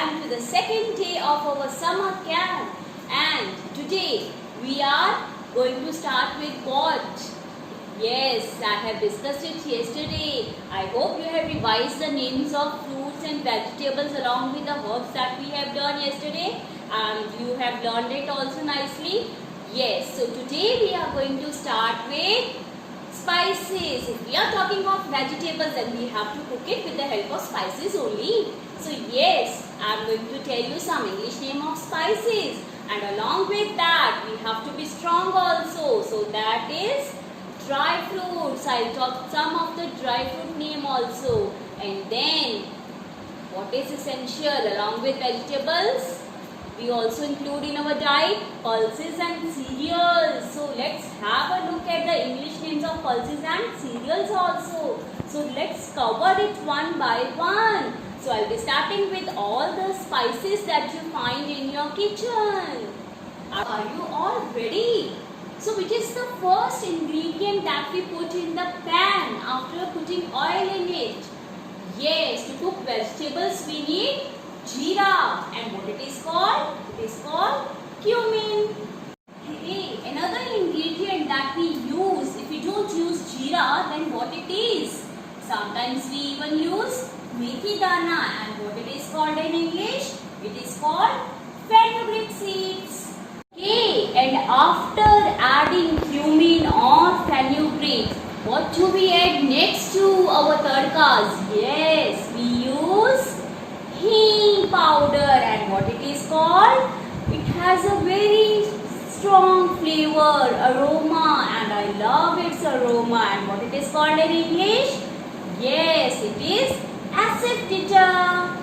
back to the second day of our summer camp. And today we are going to start with what? Yes, I have discussed it yesterday. I hope you have revised the names of fruits and vegetables along with the herbs that we have done yesterday. And you have learned it also nicely. Yes, so today we are going to start with spices. If we are talking of vegetables, then we have to cook it with the help of spices only. So yes, I am going to tell you some English name of spices. And along with that, we have to be strong also. So that is dry fruits. I'll talk some of the dry fruit name also. And then, what is essential along with vegetables? We also include in our diet pulses and cereals. So let's have a look at the English names of pulses and cereals also. So let's cover it one by one. So I'll be starting with all the spices that you find in your kitchen. Are you all ready? So which is the first ingredient that we put in the pan after putting oil in it? Yes, to cook vegetables we need jeera. And what it is called? It is called cumin. Hey, another ingredient that we use, if we don't use jeera, then what it is? Sometimes we even use methi dana. And what it is called in English? It is called fenugreek seeds. Okay, and after adding cumin or fenugreek, what do we add next to our tadkas? Yes, we use hing powder. And what it is called? It has a very strong flavor, aroma, and I love its aroma. And what it is called in English? Yes, it is asafoetida.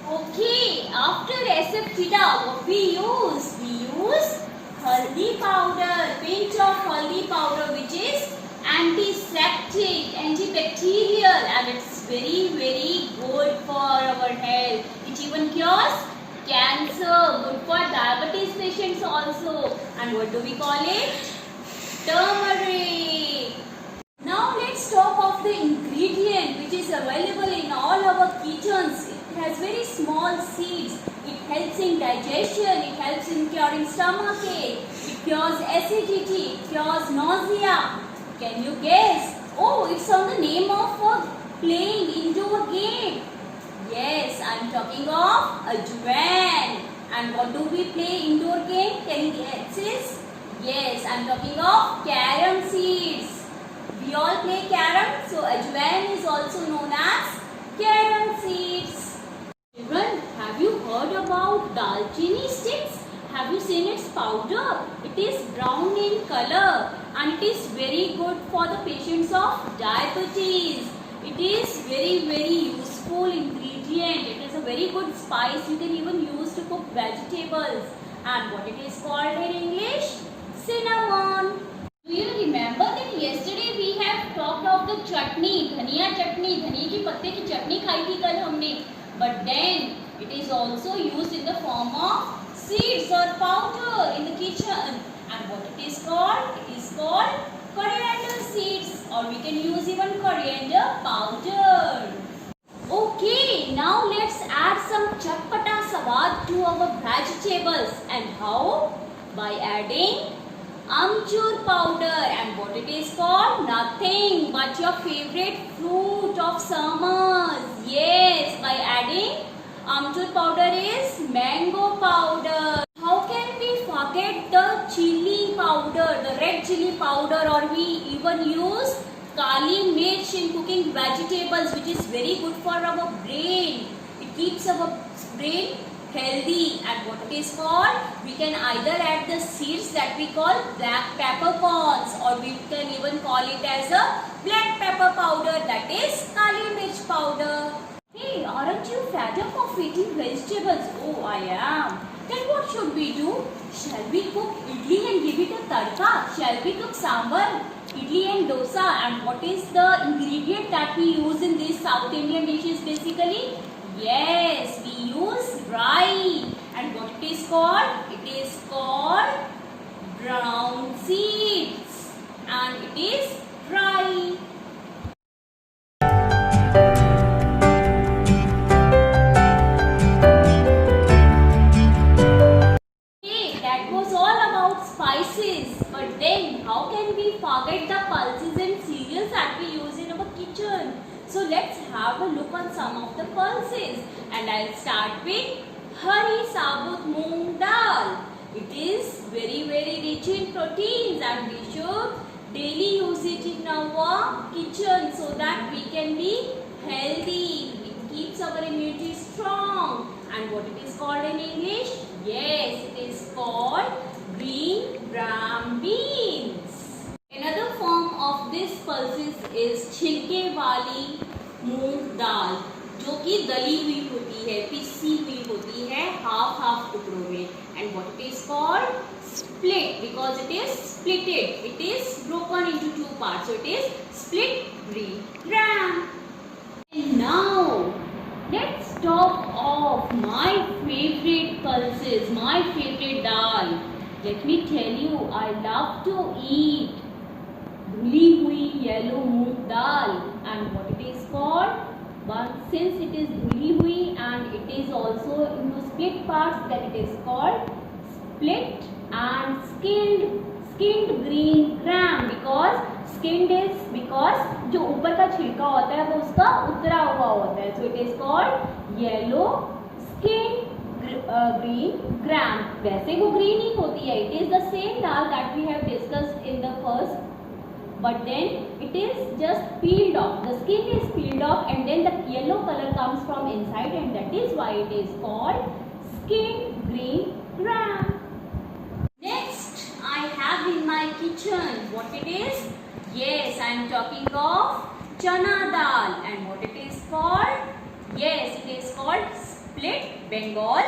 Okay, after asafoetida, what we use? We use haldi powder, pinch of haldi powder, which is antiseptic, antibacterial, and it's very good for our health. It even cures cancer, good for diabetes patients also. And what do we call it? Turmeric. Now let's talk of the ingredient which is available in all our kitchens. It has very small seeds. It helps in digestion. It helps in curing stomachache. It cures acidity. It cures nausea. Can you guess? Oh, it's on the name of a playing indoor game. Yes, I am talking of ajwain. And what do we play indoor game? Can you guess? Yes, I am talking of carom seeds. We all play carom, so ajwain is also known as carom seeds. Children, have you heard about dalchini sticks? Have you seen its powder? It is brown in color and it is very good for the patients of diabetes. It is very useful ingredient. It is a very good spice you can even use to cook vegetables. And what it is called in English? Cinnamon. Do you remember that yesterday we have talked of the chutney, dhania chutney, धनिये की पत्ते की चटनी खाई थी कल हमने. But then it is also used in the form of seeds or powder in the kitchen. And what it is called? It is called coriander seeds, or we can use even coriander powder. Okay, now let's add some chatpata swad to our vegetables. And how? By adding amchur powder. And what it is called? Nothing but your favorite fruit of summers. Yes, by adding amchur powder is mango powder. How can we forget the chili powder, the red chili powder, or we even use kali mirch in cooking vegetables, which is very good for our brain. It keeps our brain healthy. And what it is called? We can either add the seeds that we call black peppercorns, or we can even call it as a black pepper powder, that is kali mirch powder. Hey, aren't you fed up of eating vegetables? Oh, I am. Then what should we do? Shall we cook idli and give it a tadka? Shall we cook sambar, idli and dosa? And what is the ingredient that we use in these South Indian dishes basically? Yes, we use rye. And what it is called? It is called brown seeds. And it is rye. have a look on some of the pulses. And I'll start with Hari Sabut Moong Dal. It is very rich in proteins and we should daily use it in our kitchen so that we can be healthy. It keeps our immunity strong. And what it is called in English? Yes, it is called green gram beans. Another form of this pulses is छिलके वाली मूंग दाल, जो कि दली हुई होती है, पिसी हुई होती है हाफ टुकड़ों में. And what it is called? Split, because it is splitted. It is broken into two parts. So it is split green gram. And now let's talk of my favorite pulses, my favorite dal. Let me tell you, I love to eat धुली हुई yellow moong dal. And what it is called? But since it is धुली हुई and it is also into split parts, then it is called split and skinned green gram. Because skinned is because जो ऊपर का छिलका होता है वो उसका उतरा हुआ होता है. So it is called yellow skinned green gram. वैसे वो green ही होती है. It is the same dal that we have discussed in the first, but then it is just peeled off. The skin is peeled off and then the yellow color comes from inside, and that is why it is called skinned green gram. Next, I have in my kitchen what it is? Yes, I am talking of chana dal. And what it is called? Yes, it is called split Bengal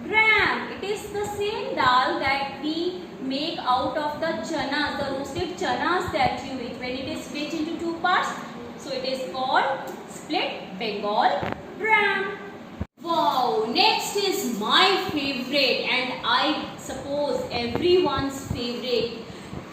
gram. It is the same dal that we make out of the chanas, the roasted chanas that you eat when it is split into two parts. So it is called split Bengal gram. Wow, next is my favorite and I suppose everyone's favorite.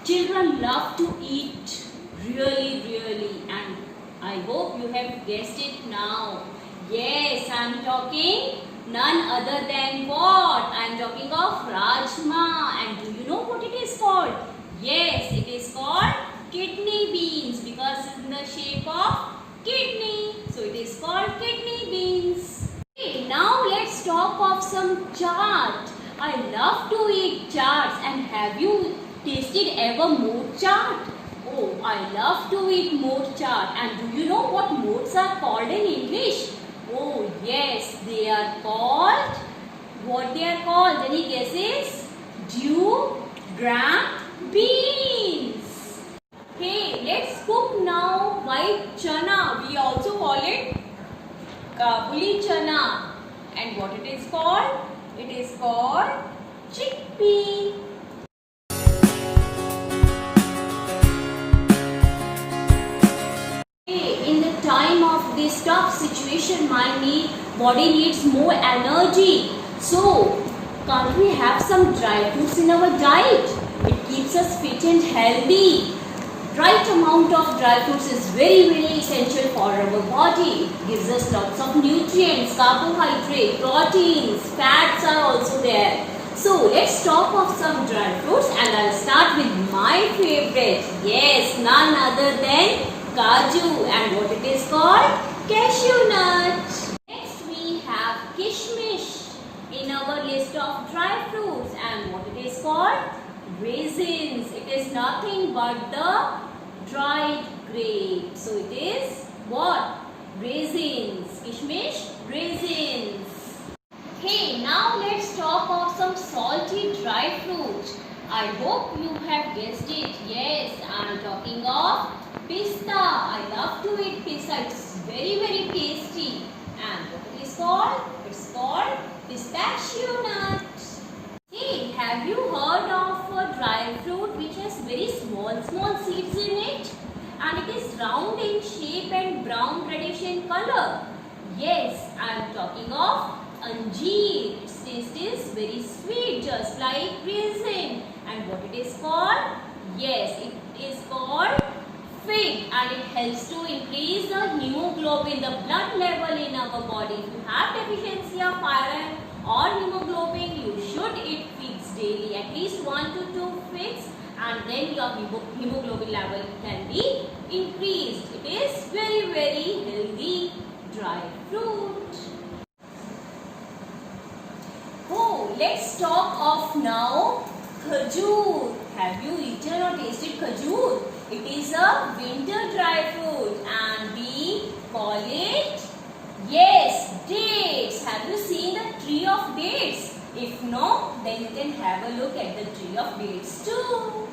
Children love to eat really, and I hope you have guessed it now. Yes, I am talking none other than what? I am talking of rajma. And do you know what it is called? Yes, it is called kidney beans because it's in the shape of kidney. So it is called kidney beans. Okay, now let's talk of some chaat. I love to eat chaats. And have you tasted ever mood chaat? Oh, I love to eat mood chaat. And do you know what modes are called in English? Oh yes, they are called, what they are called? Any guesses? Dew gram beans. Hey, let's cook now white chana. We also call it kabuli chana. And what it is called? It is called chickpea. In the time of this tough situation, my body needs more energy. So, can't we have some dry fruits in our diet? It keeps us fit and healthy. Right amount of dry fruits is very essential for our body. It gives us lots of nutrients, carbohydrates, proteins, fats are also there. So, let's talk of some dry fruits and I'll start with my favorite. Yes, none other than Kaju. And what it is called? Cashew nut. Next we have Kishmish in our list of dry fruits. And what it is called? Raisins. It is nothing but the dried grapes. So it is what? Raisins. Kishmish, raisins. Hey, now let's talk of some salty dry fruit. I hope you have guessed it. Yes, I am talking of pista. I love to eat pista. It's very tasty. And what it is called? It's called pistachio nut. Hey, have you heard of a dry fruit which has very small seeds in it? And it is round in shape and brown reddish in color. Yes, I am talking of anjeer. Its taste is very sweet, just like raisin. And what it is called? Yes, it is called fig, and it helps to increase the hemoglobin, the blood level in our body. If you have deficiency of iron or hemoglobin, you should eat figs daily, at least 1 to 2 figs, and then your hemoglobin level can be increased. It is very healthy. dry fruit. Oh, let's talk of now khajur. Have you eaten or tasted khajur? It is a winter dry fruit and we call it, yes, dates. Have you seen the tree of dates? If no, then you can have a look at the tree of dates too.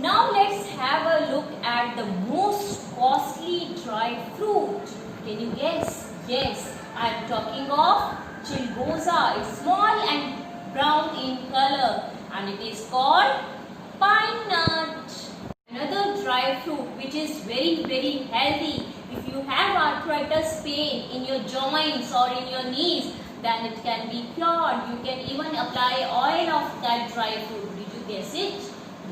Now let's have a look at the most costly dry fruit. Can you guess? Yes, I am talking of chilgoza. It's small and brown in color and it is called pine nut. Another dry fruit which is very healthy. If you have arthritis pain in your joints or in your knees, then it can be cured. You can even apply oil of that dry fruit. Did you guess it?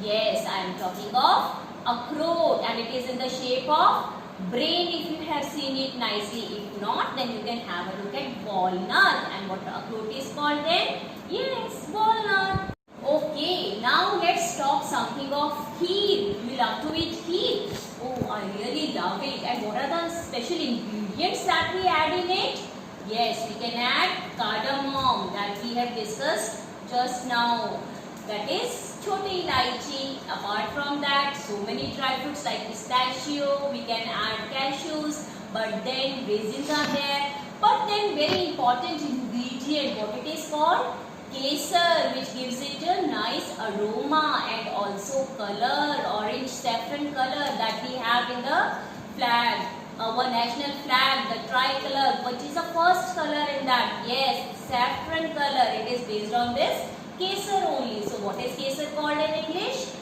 Yes, I am talking of akhroat and it is in the shape of brain if you have seen it nicely. If not, then you can have a look at walnut. And what akhroat is called then? Yes, walnut. Okay, now let's talk something of kheer. You love to eat kheer? Oh, I really love it. And what are the special ingredients that we add in it? Yes, we can add cardamom that we have discussed just now. That is choti elaichi. Apart from that, so many dry fruits like pistachio, we can add cashews, but then raisins are there. But then very important ingredient, what it is called? Kesar, which gives it a nice aroma and also color, orange saffron color that we have in the flag. Our national flag, the tricolor, which is the first color in that? Yes, saffron color. It is based on this kesar only. So what is kesar called in English?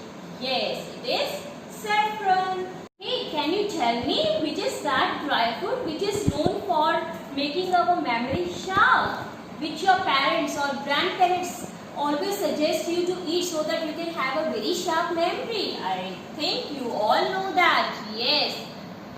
Yes, it is saffron. Hey, can you tell me which is that dry fruit which is known for making our memory sharp? Which your parents or grandparents always suggest you to eat so that you can have a very sharp memory? I think you all know that. Yes,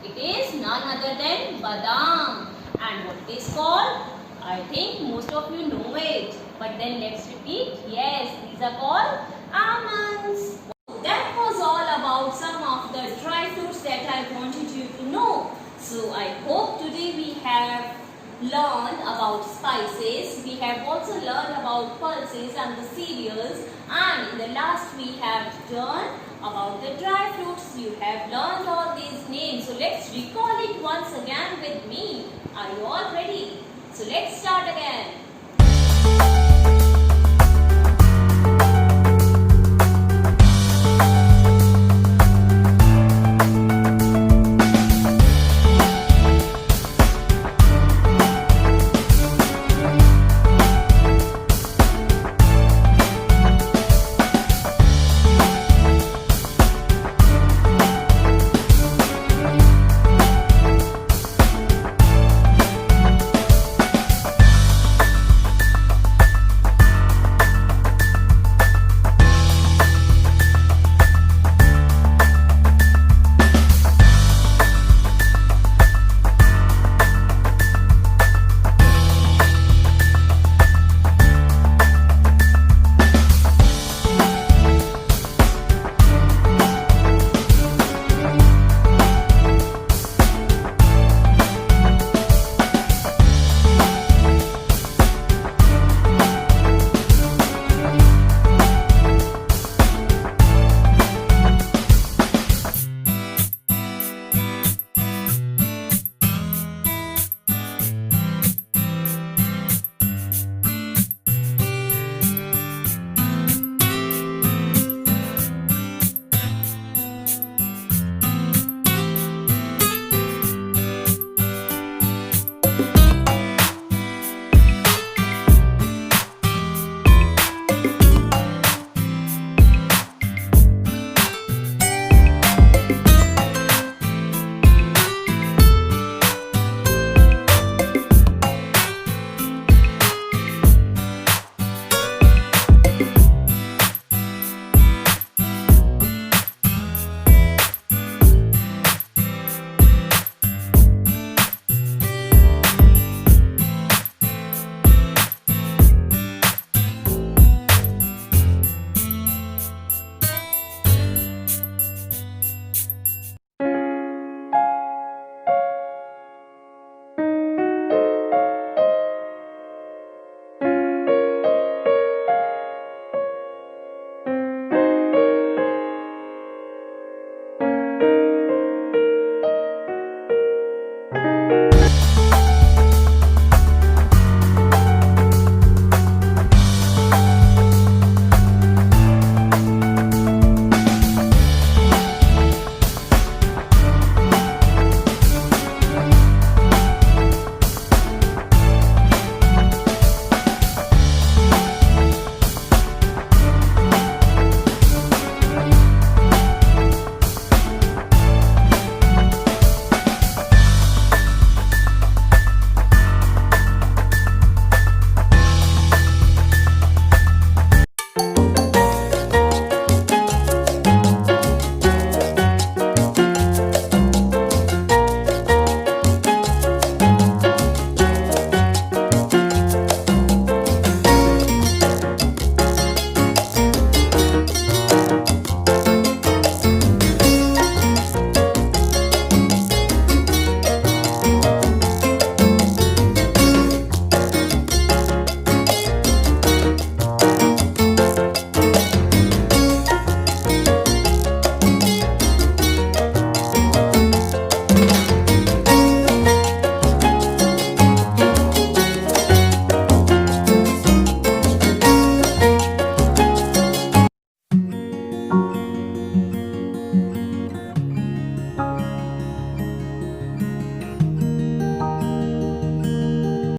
it is none other than badam. And what it is called? I think most of you know it. But then let's repeat. Yes, these are called almonds. That was all about some of the dry fruits that I wanted you to know. So I hope today we have learned about spices. We have also learned about pulses and the cereals. And in the last we have done about the dry fruits. You have learned all these names. So let's recall it once again with me. Are you all ready? So let's start again.